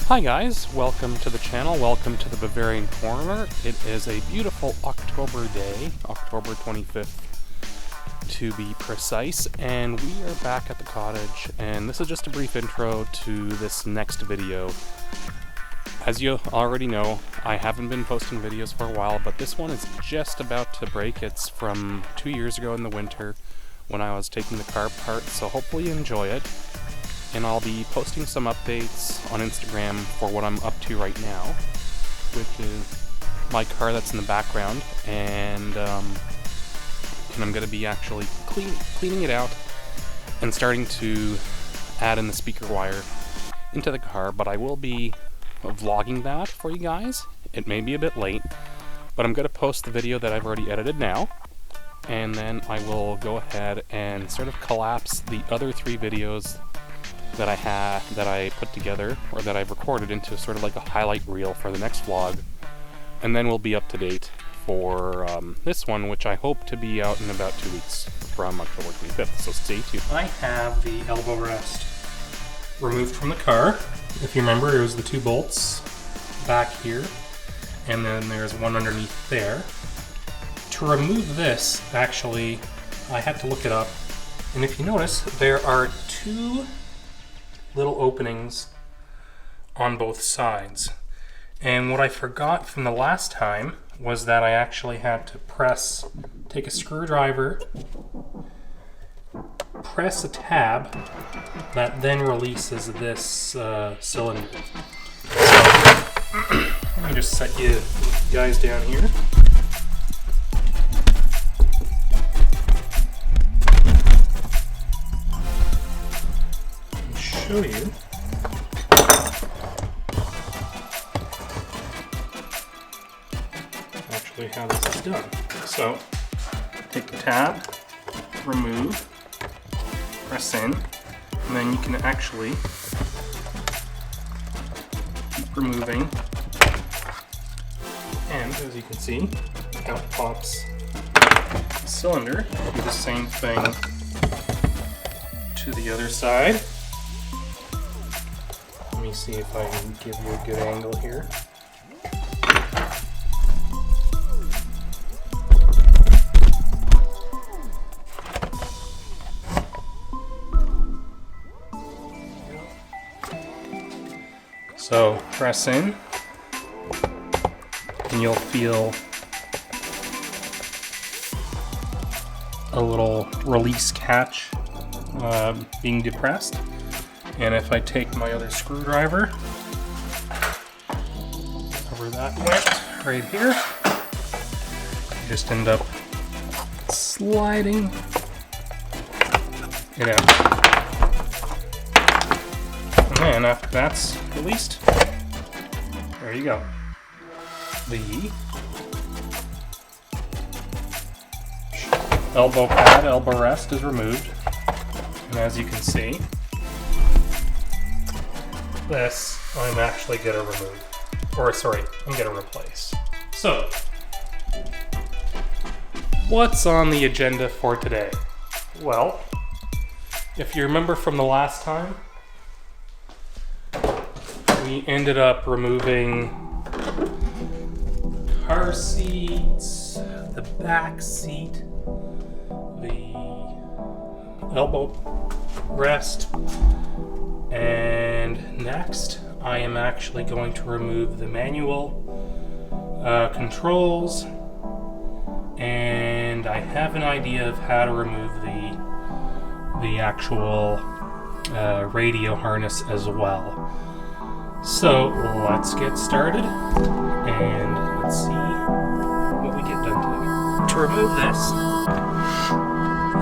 Hi guys, welcome to the channel, welcome to the Bavarian Corner. It is a beautiful October day, October 25th to be precise, and we are back at the cottage, and this is just a brief intro to this next video. As you already know, I haven't been posting videos for a while, but this one is just about to break. It's from 2 years ago in the winter when I was taking the car apart, so hopefully you enjoy it. And I'll be posting some updates on Instagram for what I'm up to right now, which is my car that's in the background, and I'm going to be actually cleaning it out and starting to add in the speaker wire into the car, but I will be vlogging that for you guys. It may be a bit late, but I'm going to post the video that I've already edited now, and then I will go ahead and sort of collapse the other 3 videos that I put together, or that I've recorded, into sort of like a highlight reel for the next vlog, and then we'll be up to date for this one, which I hope to be out in about 2 weeks from October 25th, so stay tuned. I have the elbow rest removed from the car. If you remember, it was the 2 bolts back here, and then there's one underneath there. To remove this, actually, I had to look it up, and if you notice, there are 2 little openings on both sides. And what I forgot from the last time was that I actually had to take a screwdriver, press a tab that then releases this cylinder. So, let me just set you guys down here. Show you actually how this is done. So take the tab, remove, press in, and then you can actually keep removing, and as you can see, out pops the cylinder. Do the same thing to the other side. Let me see if I can give you a good angle here. So press in, and you'll feel a little release catch being depressed. And if I take my other screwdriver, over that went right here, you just end up sliding it out. And then after that's released, there you go. The elbow pad, elbow rest is removed. And as you can see, this I'm actually going to remove, or sorry, I'm going to replace. So, what's on the agenda for today? Well, if you remember from the last time, we ended up removing car seats, the back seat, the elbow rest, and next I am actually going to remove the manual controls, and I have an idea of how to remove the actual radio harness as well. So let's get started and let's see what we get done today. To remove this,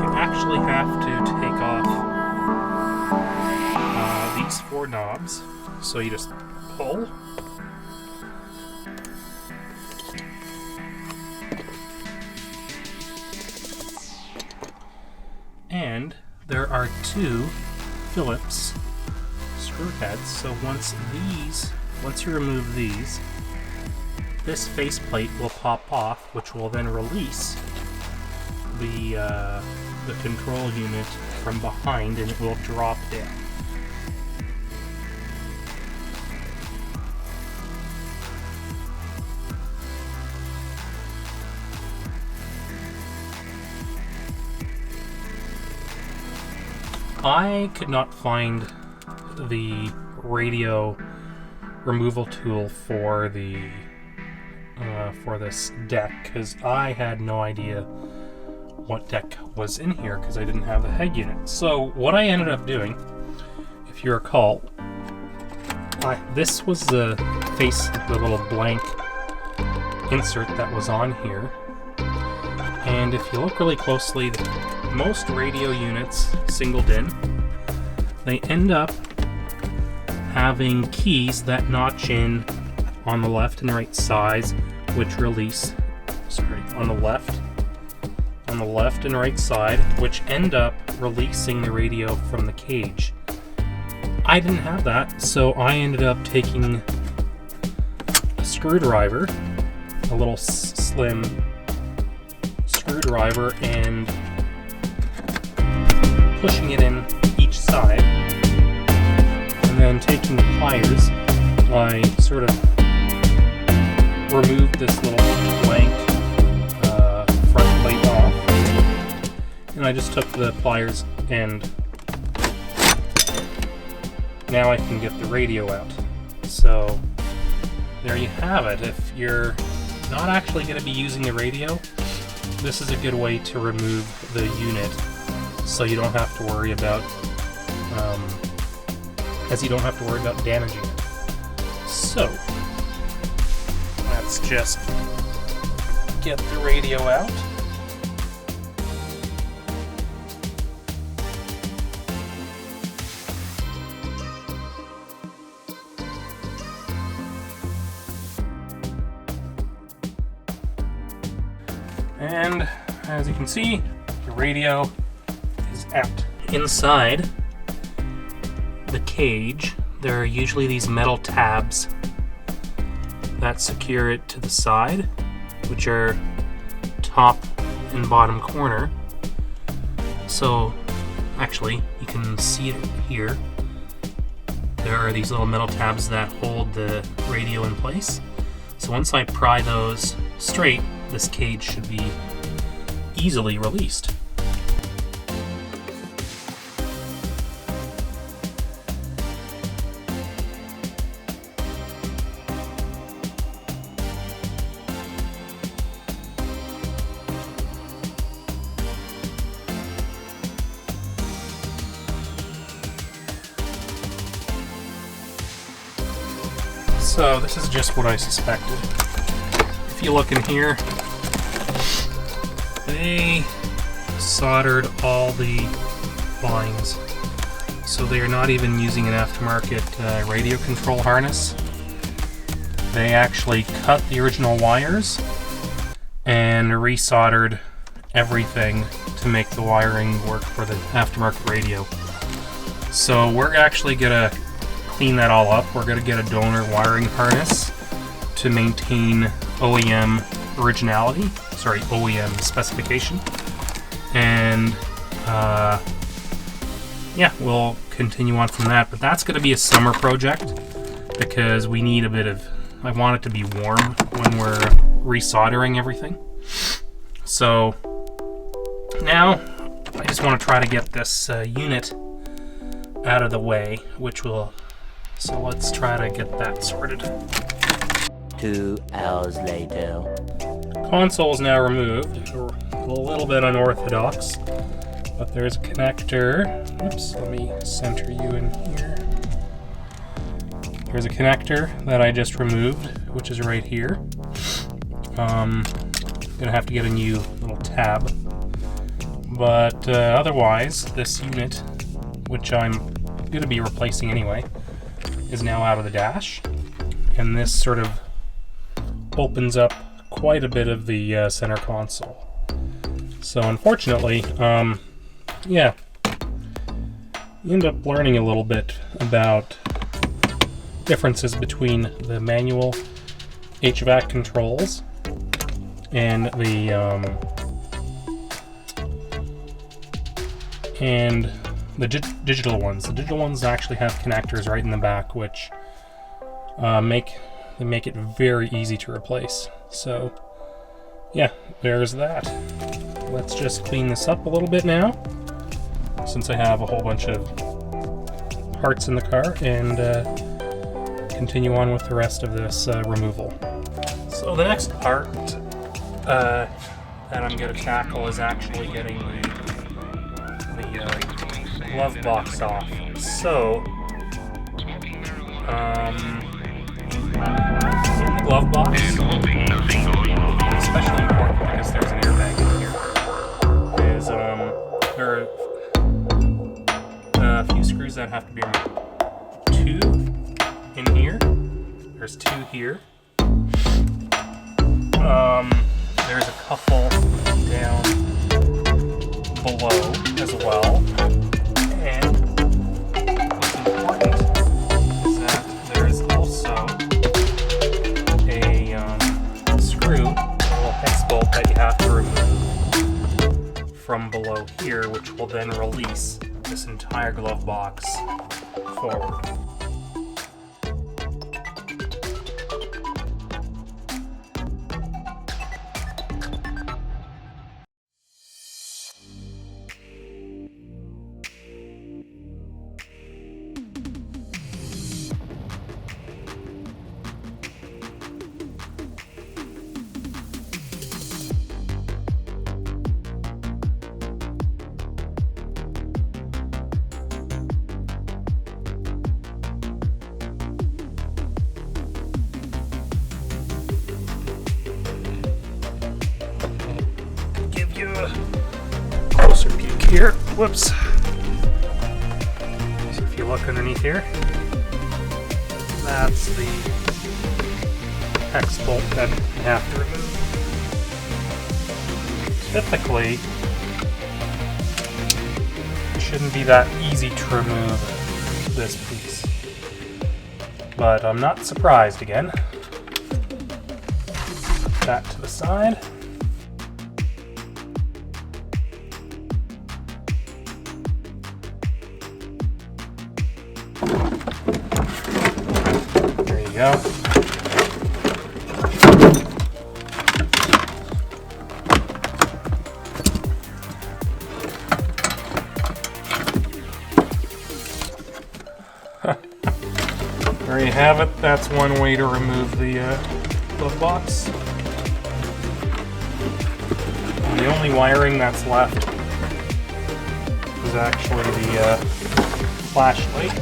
you actually have to take off these 4 knobs. So you just pull, and there are 2 Phillips screw heads. So once you remove these, this faceplate will pop off, which will then release the control unit from behind, and it will drop down. I could not find the radio removal tool for the for this deck, because I had no idea what deck was in here because I didn't have the head unit. So what I ended up doing, if you recall, this was the little blank insert that was on here. And if you look really closely, most radio units, single DIN, they end up having keys that notch in on the left and right sides, which release, on the left and right side, which end up releasing the radio from the cage. I didn't have that, so I ended up taking a screwdriver, a little slim screwdriver, and pushing it in each side, and then taking the pliers, I sort of removed this little blank front plate off, and I just took the pliers, and now I can get the radio out. So there you have it. If you're not actually going to be using the radio, this is a good way to remove the unit, so you don't have to worry about damaging it. So let's just get the radio out. And as you can see, the radio is out. Inside the cage, there are usually these metal tabs that secure it to the side, which are top and bottom corner. So actually, you can see it here. There are these little metal tabs that hold the radio in place. So once I pry those straight, this cage should be easily released. So this is just what I suspected. If you look in here, they soldered all the lines, so they are not even using an aftermarket radio control harness. They actually cut the original wires and resoldered everything to make the wiring work for the aftermarket radio. So we're actually gonna clean that all up. We're gonna get a donor wiring harness to maintain OEM originality, OEM specification, and yeah, we'll continue on from that. But that's going to be a summer project because we need a bit of, I want it to be warm when we're resoldering everything. So now I just want to try to get this unit out of the way, so let's try to get that sorted. 2 hours later. Console is now removed. A little bit unorthodox, but there's a connector. Oops, let me center you in here. There's a connector that I just removed, which is right here. Gonna have to get a new little tab. But otherwise, this unit, which I'm gonna be replacing anyway, is now out of the dash, and this sort of opens up quite a bit of the center console. So unfortunately, yeah, you end up learning a little bit about differences between the manual HVAC controls and the digital ones. The digital ones actually have connectors right in the back, which make it very easy to replace. So yeah, there's that. Let's just clean this up a little bit now. since I have a whole bunch of parts in the car, and continue on with the rest of this removal. So the next part that I'm going to tackle is actually getting the glove box off. So, in the glove box, especially important because there's an airbag in here, is there are a few screws that have to be removed. 2 in here. There's 2 here. There's a couple down below as well. And what's important is that there is also a screw, a little hex bolt that you have to remove from below here, which will then release this entire glove box forward. Closer peek here. Whoops. So if you look underneath here, that's the hex bolt that you have to remove. Typically, it shouldn't be that easy to remove this piece, but I'm not surprised again. Put that to the side. There you go. There you have it. That's one way to remove the glove box. And the only wiring that's left is actually the flashlight.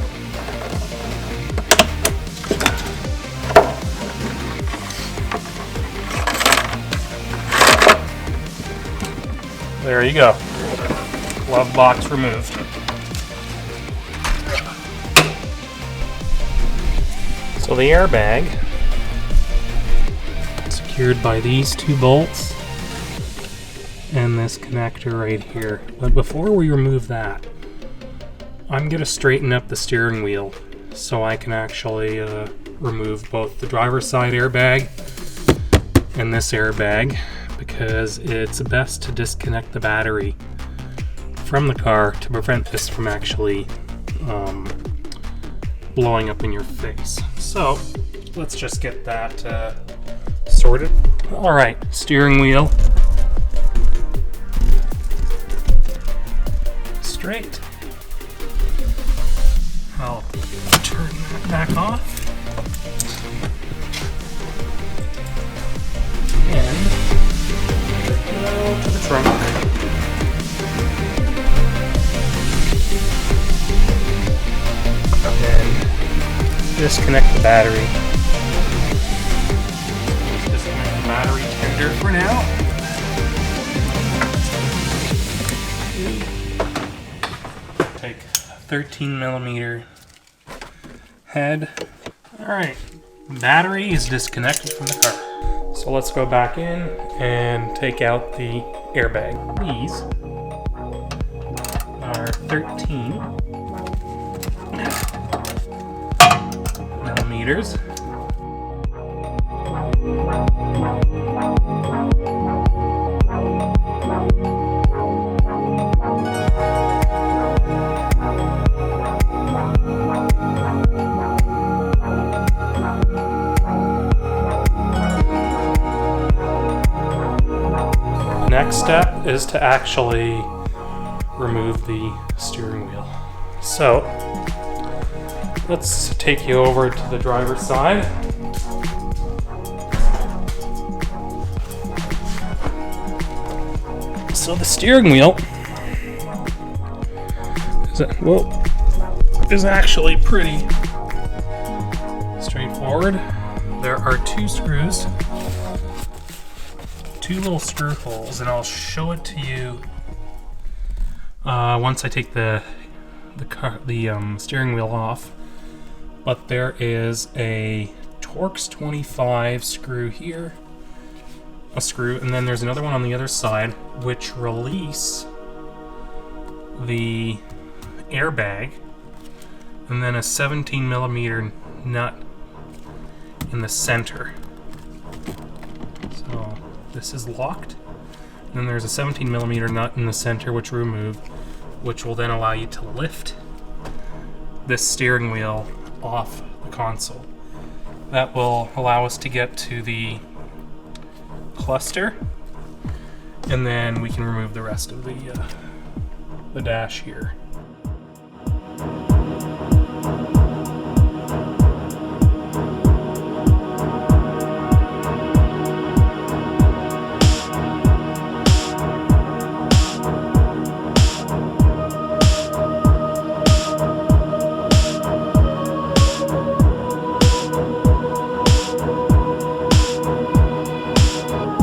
There you go. Glove box removed. So the airbag, secured by these 2 bolts and this connector right here. But before we remove that, I'm going to straighten up the steering wheel so I can actually remove both the driver's side airbag and this airbag, because it's best to disconnect the battery from the car to prevent this from actually blowing up in your face. So let's just get that sorted. All right, steering wheel straight. I'll turn that back off. And go to the trunk. And disconnect the battery. Disconnect the battery tender for now. Take a 13mm head. Alright, battery is disconnected from the car. So let's go back in and take out the airbag. These are 13mm. Next step is to actually remove the steering wheel. So let's take you over to the driver's side. So the steering wheel is actually pretty straightforward. There are two screws, two little screw holes, and I'll show it to you once I take the steering wheel off. But there is a Torx 25 screw here, and then there's another one on the other side which release the airbag, and then a 17 millimeter nut in the center. So this is locked, and then there's a 17 millimeter nut in the center which we removed, which will then allow you to lift this steering wheel off the console. That will allow us to get to the cluster, and then we can remove the rest of the dash here.